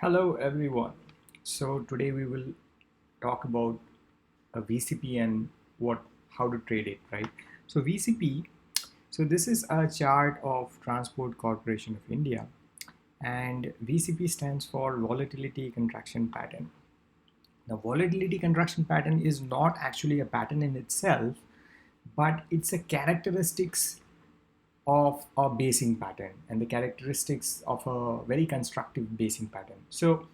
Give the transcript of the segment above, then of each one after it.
Hello everyone. So today we will talk about a VCP and how to trade it, right? So VCP, so this is a chart of Transport Corporation of India, and VCP stands for Volatility Contraction Pattern. The volatility contraction pattern is not actually a pattern in itself, but it's a characteristics of a basing pattern and the characteristics of a very constructive basing pattern. So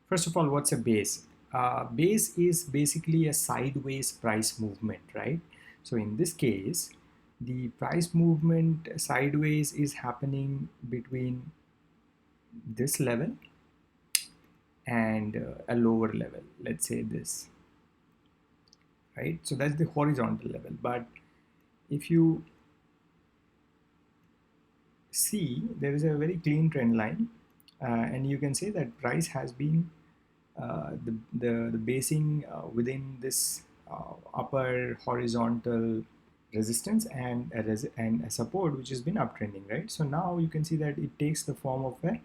first of all, what's a base? Base is basically a sideways price movement, right? So in this case, the price movement sideways is happening between this level and a lower level, let's say this, right? So that's the horizontal level. But if you see, there is a very clean trend line, and you can say that price has been the basing within this upper horizontal resistance and a support which has been uptrending, right? So now you can see that it takes the form of a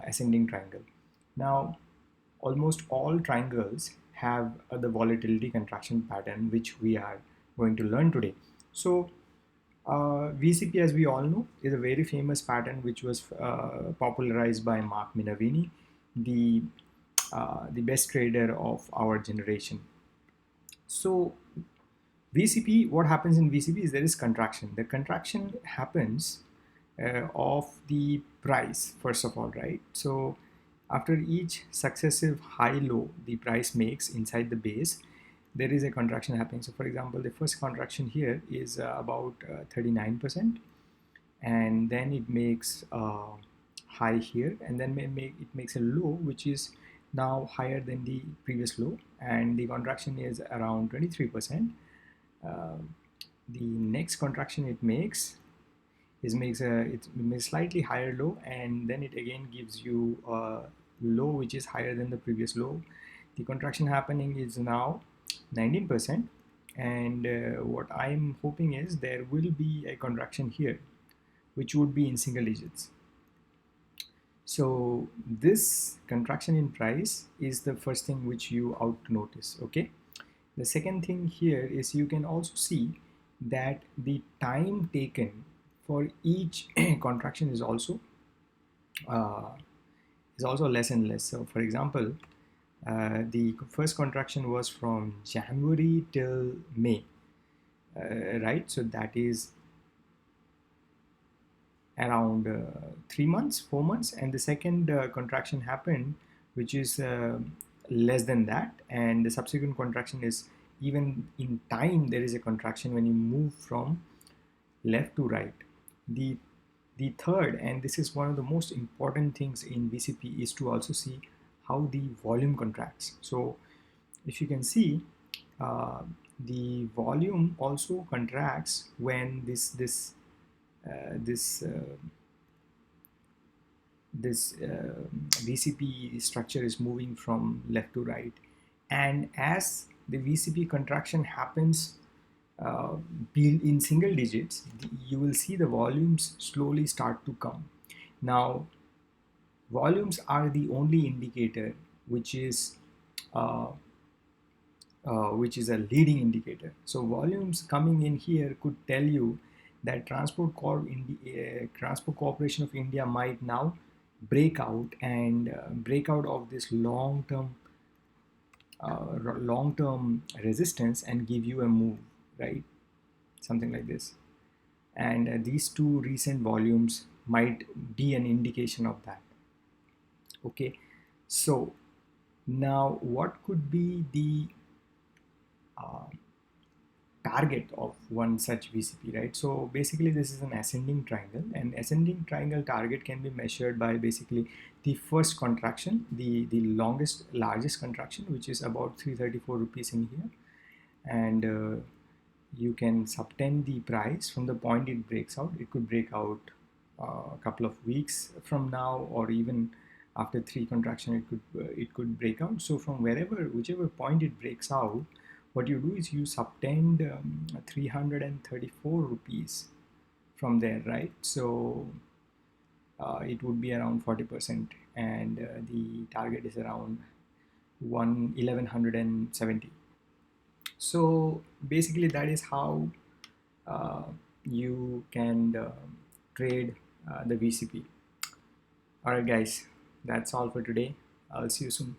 ascending triangle. Now almost all triangles have the volatility contraction pattern, which we are going to learn today. So VCP, as we all know, is a very famous pattern which was popularized by Mark Minervini, the the best trader of our generation. So VCP, what happens in VCP is there is contraction. The contraction happens of the price, first of all, right? So after each successive high low the price makes inside the base, there is a contraction happening. So for example, the first contraction here is about 39%, and then it makes a high here, and then it makes a low which is now higher than the previous low, and the contraction is around 23%. The next contraction it makes makes a slightly higher low, and then it again gives you a low which is higher than the previous low. The contraction happening is now 19%, and what I'm hoping is there will be a contraction here which would be in single digits. So this contraction in price is the first thing which you ought to notice. Okay, the second thing here is you can also see that the time taken for each contraction is also less and less. So for example, the first contraction was from January till May, right? So that is around 3 months, 4 months, and the second contraction happened which is less than that, and the subsequent contraction is even in time there is a contraction when you move from left to right. The third, and this is one of the most important things in VCP, is to also see how the volume contracts. So if you can see, the volume also contracts when this VCP structure is moving from left to right, and as the VCP contraction happens in single digits, you will see the volumes slowly start to come. Now volumes are the only indicator which is a leading indicator. So volumes coming in here could tell you that Transport Corporation of India might now break out and break out of this long-term resistance and give you a move, right? Something like this. And these two recent volumes might be an indication of that. Okay, so now what could be the target of one such VCP, right? So basically this is an ascending triangle, and ascending triangle target can be measured by basically the first contraction, the largest contraction, which is about 334 rupees in here, and you can subtend the price from the point it breaks out. It could break out a couple of weeks from now, or even after 3 contraction it could break out. So from whichever point it breaks out, what you do is you subtend 334 rupees from there, right? So it would be around 40% and the target is around 1170. So basically that is how uh, you can trade the VCP. All right, guys, that's all for today. I'll see you soon.